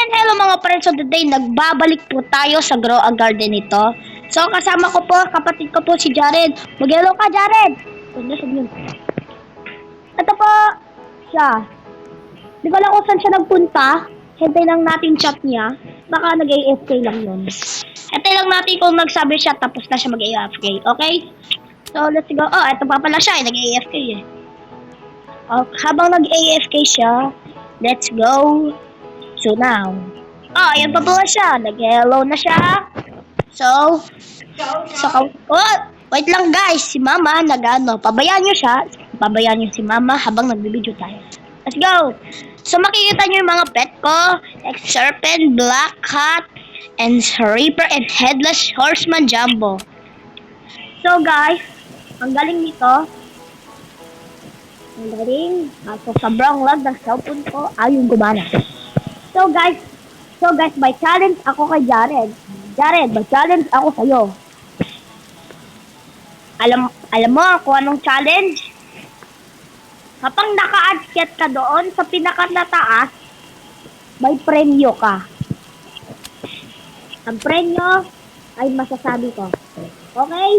Hello mga friends, so today nagbabalik po tayo sa Grow a Garden ito. So kasama ko po, kapatid ko po si Jared. Mag-hello ka, Jared! Ito po siya. Di ko lang kung saan siya nagpunta. Hintay lang natin chat niya. Baka nag-AFK lang yun. Hintay lang natin kung nagsabi siya tapos na siya mag-AFK. Okay? So let's go. Oh, ito pa pala siya. Nag-AFK eh. Habang nag-AFK siya, let's go. So now, ayan pa pala siya. Nag-hello na siya. So, wait lang guys. Si Mama pabayaan nyo siya. Pabayaan nyo si Mama habang nagbibideo tayo. Let's go. So, makikita nyo yung mga pet ko. Like Serpent, Black Cat, and Reaper, and Headless Horseman Jumbo. So guys, ang galing nito. Ang galing. So, sobrang lag ng cellphone ko. Ayun gumana. So guys, may challenge ako kay Jared. Jared, may challenge ako sa'yo. Alam mo kung anong challenge? Kapag naka-adket ka doon sa pinakataas, may premyo ka. Ang premyo ay masasabi ko. Okay?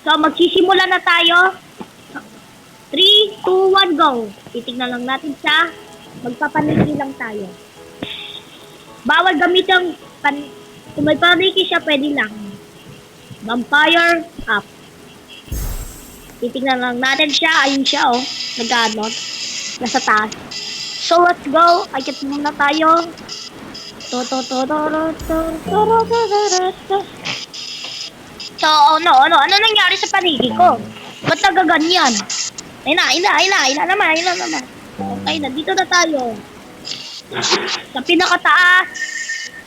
So magsisimula na tayo. 3, 2, 1, go! Titignan lang natin siya. Magpapaniki lang tayo. Bawal gamitin kung may paniki siya, pwede lang. Vampire up. Titignan lang natin siya. Ayun siya, oh. Nag-ano. Nasa taas. So, let's go. Akit muna tayo. So, ano nangyari sa paniki ko? Ba't nagaganyan? Ayun na naman. Okay, nandito na tayo. Sa pinakataas.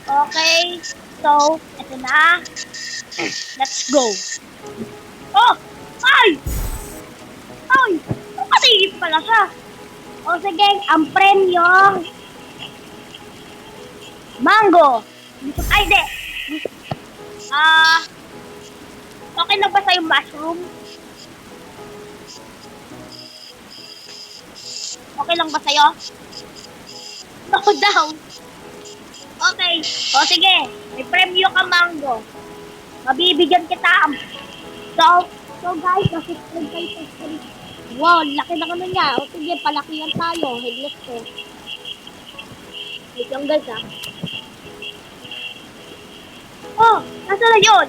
Okay. So, eto na. Let's go. Oh! Ay! Kasi pala siya. O sige, ang premyo. Mango. Ay, di. Okay na ba sa'yo mushroom? Okay lang ba sa'yo? No daw. Okay. O sige. May premyo ka mango. Mabibigyan kita. So guys, subscribe kayo. Wow, laki na kami niya. O sige, palakihan tayo. Headless ko. Wait lang guys ah. Oh, nasa na yun?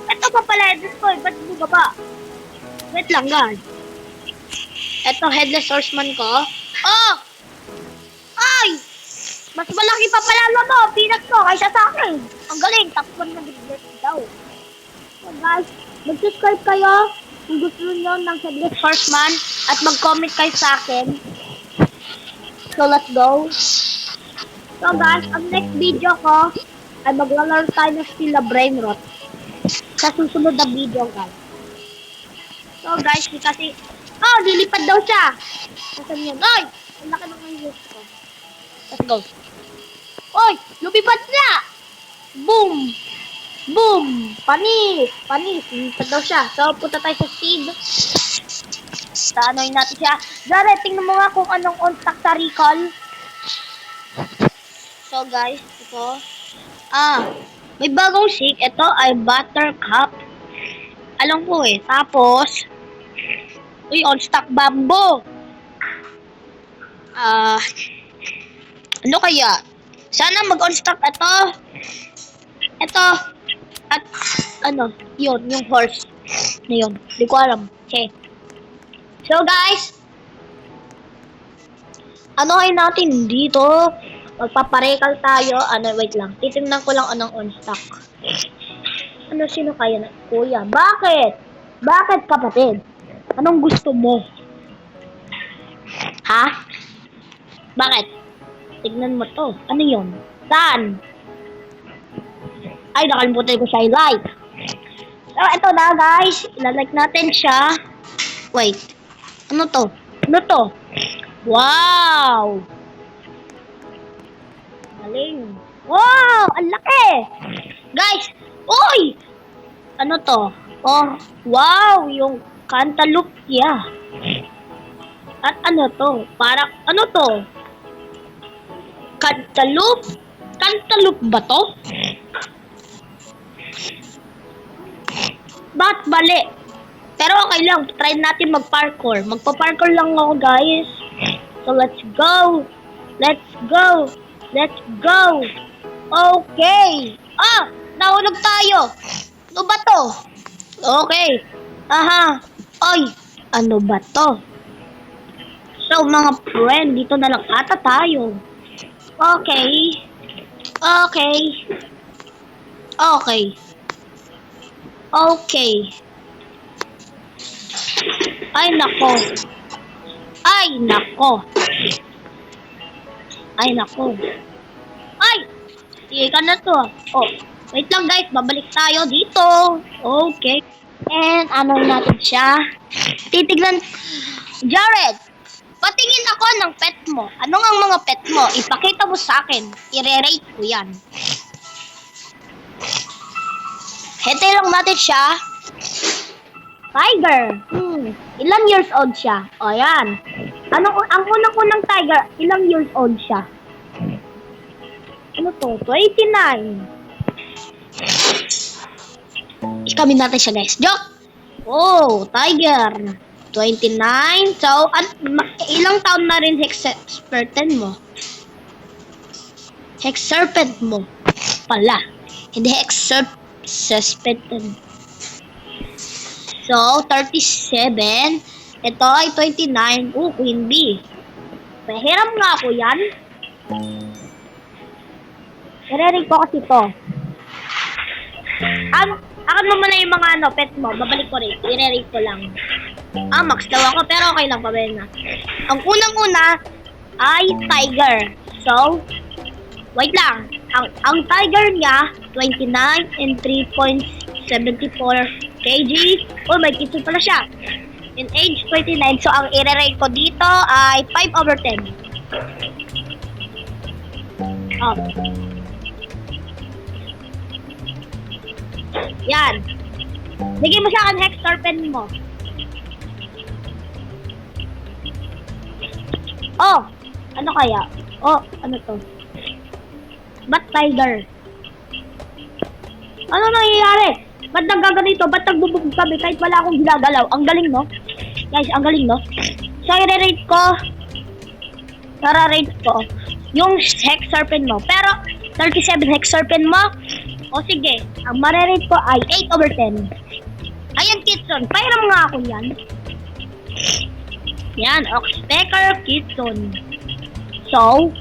Ito pa pala headless ko. Ba't bumaba? Wait lang guys. Ito headless horseman ko. Oh! Ay! Mas malaki pa pala mo, pinag ko, kaysa sa akin. Ang galing, takpan na headless daw. So guys, mag-subscribe kayo kung gusto nyo ng headless horseman at mag-comment kayo sa akin. So let's go. So guys, ang next video ko ay maglalaro tayo ng Stila Brain Rot sa susunod na video guys. So guys, kasi lilipad daw siya. Nasaan yun? Ay! Ang laki ng ayos ko. Let's go. Oy! Lumipad niya! Boom! Boom! Panis! Lumipad daw siya. So, punta tayo sa seed. Taanoy natin siya. Jared, tingnan mo nga kung anong on-stack sa recall. So, guys, ito. May bagong shake. Ito ay Buttercup. Alam ko eh. Tapos, uy, on-stock bamboo. Ano kaya? Sana mag-on-stock ito. At yun, yung horse. Na yun. Hindi ko alam. Okay. So, guys. Anohin natin dito. Magpaparekal tayo. Wait lang. Titingnan ko lang anong on-stock. Sino kaya na? Kuya, bakit? Bakit, kapatid? Anong gusto mo? Ha? Bakit? Tignan mo to. Ano yun? Saan? Ay, nakalimutan ko siya i-like. So, ito na guys. I-like natin siya. Wait. Ano to? Wow! Galing. Wow! Ang laki! Guys! Uy! Ano to? Oh, wow! Yung cantaloupe niya. At ano to? Parang, ano to? Cantaloupe? Cantaloupe ba to? Bakit mali? Pero okay lang, try natin mag-parkour. Magpa-parkour lang ako, guys. So, let's go. Let's go. Let's go. Okay. Ah, nahulog tayo. Ano ba to? Okay. Aha. Ay, ano ba to? So, mga friend, dito na lang ata tayo. Okay. Okay. Okay. Okay. Ay, nako. Ay, nako. Ay, nako. Ay! Sige ka na to. Oh, wait lang guys. Babalik tayo dito. Okay. And ano natin siya? Titignan. Jared! Patingin ako ng pet mo. Ano nga ang mga pet mo? Ipakita mo sa akin. I-rate ko yan. Hintay lang natin siya. Tiger. Ilang years old siya? O, yan. Ang unang tiger, ilang years old siya? Ano to? 29. Iskamin natin siya, guys. Joke! Oh, tiger. 29. So, ilang taon na rin Hex-Serpent mo? Hex-Serpent mo. Pala. Hindi Hex-Serpent. So, 37. Ito ay 29. Queen Bee. Pahiram nga ako yan. I-rate ko kasi to. Akan mo muna yung mga pet mo. Babalik ko rin. I-rate ko lang. Max daw ako, pero okay lang pa ba na. Ang unang-una ay tiger. So, wait lang. Ang tiger niya, 29 and 3.74 kg. Oh, may kitso pala siya. In age 29. So, ang i-rate ko dito ay 5/10. Oh. Yan. Bigay mo sa akin Hex-Serpent mo. Oh, ano kaya? Oh, ano to? Ba't tiger? Ano nangyayari? Ba't nagaganito? Ba't nagbubog kami kahit wala akong ginagalaw? Ang galing, no? Guys, ang galing, no? So, i-rate ko. Tara-rate ko yung Hex-Serpent mo. Pero, 37 Hex-Serpent mo. O sige, ang marerate ko ay 8/10. Ayan, Kitson. Pairam nga ako yan. Yan, Oxpecker Kitson. So,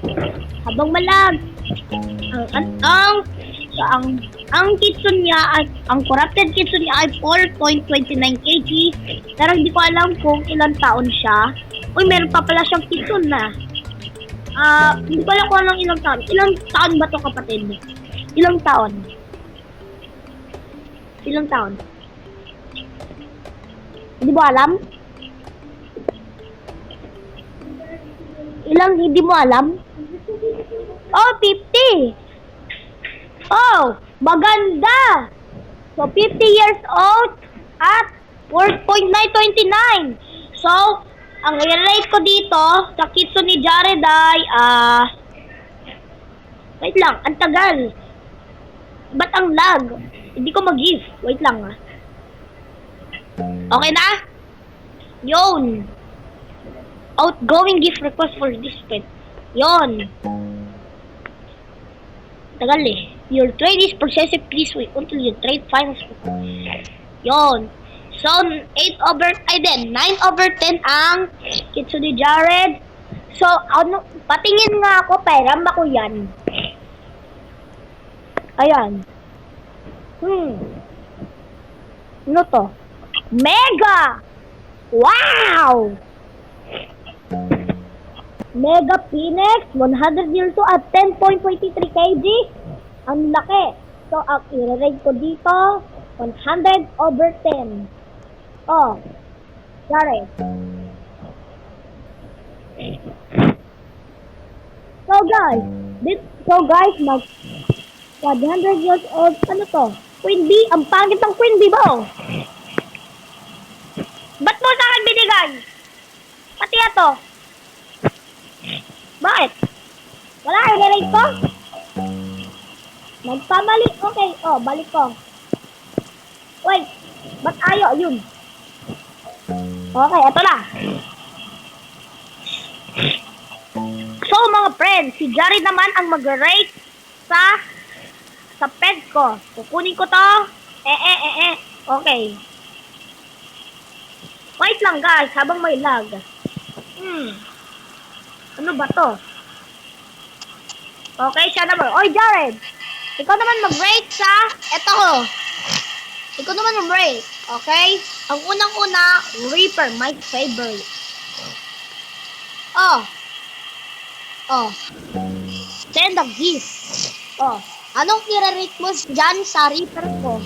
habang malag, ang Kitson niya ay, ang corrupted Kitson niya ay 4.29 kg. Pero hindi ko alam kung ilang taon siya. Uy, meron pa pala siyang Kitson na. Hindi ko alam kung anong ilang taon. Ilang taon ba to, kapatid? Ilang taon? Ilang taon? Hindi mo alam? Ilang hindi mo alam? Oh, 50! Oh, maganda! So, 50 years old at 4.929. So, ang i-rate ko dito sa Kitson ni Jared ay, wait lang, ang tagal. Ba't ang lag? Hindi ko mag-give. Wait lang, Okay na? Yun. Outgoing gift request for this pet. Yun. Tagal eh. Your trade is processed, please wait until you trade finals. Yun. So, 9/10 ang Kitson ni Jared. So, patingin nga ako, pairam ako yan. Ayan. Ano to? Mega! Wow! Mega Phoenix, 100 years old at 10.23 kg. Ang laki. So, ang i-rate ko dito, 100/10. Oh, sorry. So guys, 100 years old, ano to? Queen Bee, ang pangit ng Queen Bee ba? Ba't mo sa akin binigay? Pati ito. Bakit? Wala, i-rate ko. Nagpamali. Okay, oh, balik ko. Wait, ba't ayaw? Yun. Okay, eto na. So, mga friends, si Jari naman ang mag-rate sa pet ko. Kukunin ko to. Okay. Wait lang guys, habang may lag. Ano ba to? Okay, siya naman. Oy, Jared! Ikaw naman mag-rate sa... Eto ko. Ikaw naman mag-rate. Okay? Ang unang-una, Reaper, my favorite. Oh. Send a gift. Oh. Anong i-rate mo dyan sa Reaper ko?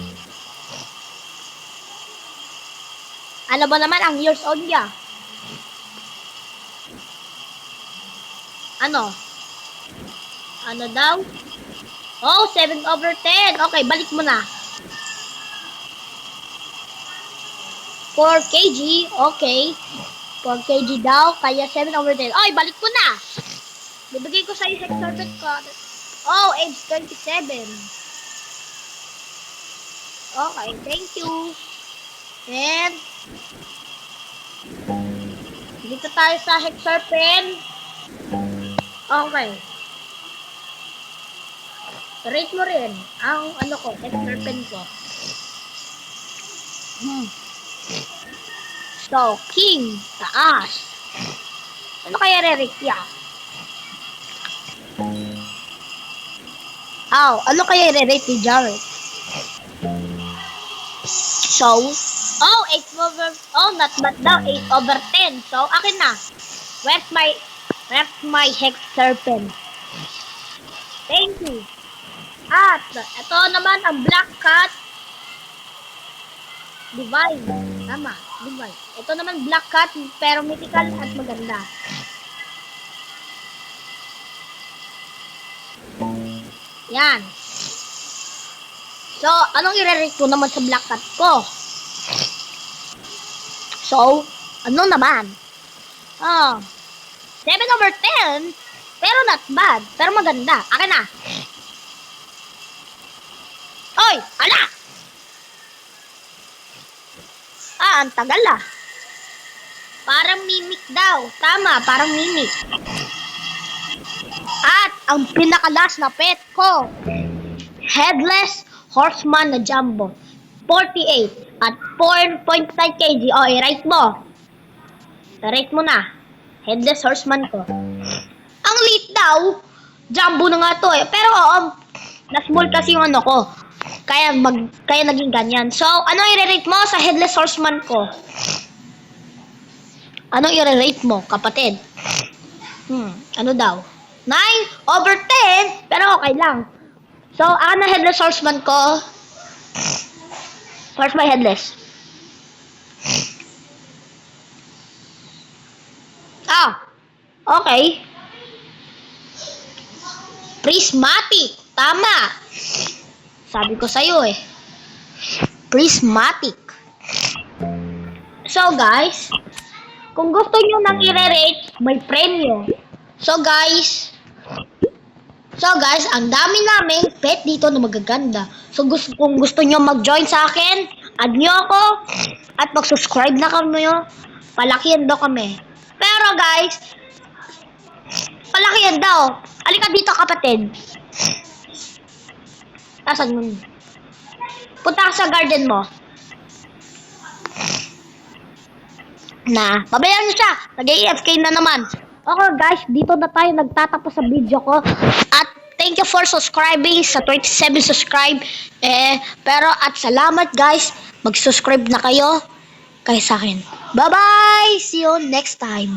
Ano ba naman ang years old niya? Ano daw? Oh, 7/10. Okay, balik mo na. 4 kg. Okay. 4 kg daw. Kaya 7/10. Oy, balik ko na. Bibigay ko sa'yo sa serpent ko. Oh, age 27. Okay, thank you. And dito tayo sa Hexarpen. Okay. Rate mo rin ang ano ko, Hexarpen ko. So, King, taas. Ano kaya re-rate niya? Ano kaya re-rate ni Jared? So, 8/10. Not bad daw. 8/10. So, akin na. Where's my Hex Serpent? Thank you. At, ito naman ang Black Cat. Divine. Tama. Divine. Ito naman Black Cat, pero mythical at maganda. Yan. So, anong i-rate ko naman sa Black Cat ko? So, ano naman? 7/10, pero not bad. Pero maganda. Akin na. Oy, ala! Ang tagal ah. Parang mimic daw. Tama, parang mimic. At ang pinakalas na pet ko, Headless Horseman na Jumbo. 48 at 4.5 kg. I-rate mo. I-rate mo na. Headless Horseman ko. Ang late daw. Jumbo na nga to eh. Pero na-small kasi yung ano ko. Kaya naging ganyan. So, ano i-rate mo sa Headless Horseman ko? Ano i-rate mo, kapatid? Ano daw? 9/10, pero okay lang. So, ang Headless Horseman ko, where's my Headless? Okay. Prismatic. Tama. Sabi ko sa'yo eh. Prismatic. So, guys, kung gusto nyo nang i-rate, may premyo. So, guys, ang dami naming pet dito na magaganda. So, kung gusto nyo mag-join sa akin, add nyo ako, at mag-subscribe na kami. Palakihan daw kami. Pero, guys, palakihan daw. Alika dito, kapatid. Asan mo? Punta ka sa garden mo. Pabayaan nyo siya. Nag-AFK na naman. Okay guys, dito na tayo nagtatapos sa video ko. At thank you for subscribing sa 27 subscribe. Pero at salamat guys. Mag-subscribe na kayo sa akin. Bye-bye! See you next time.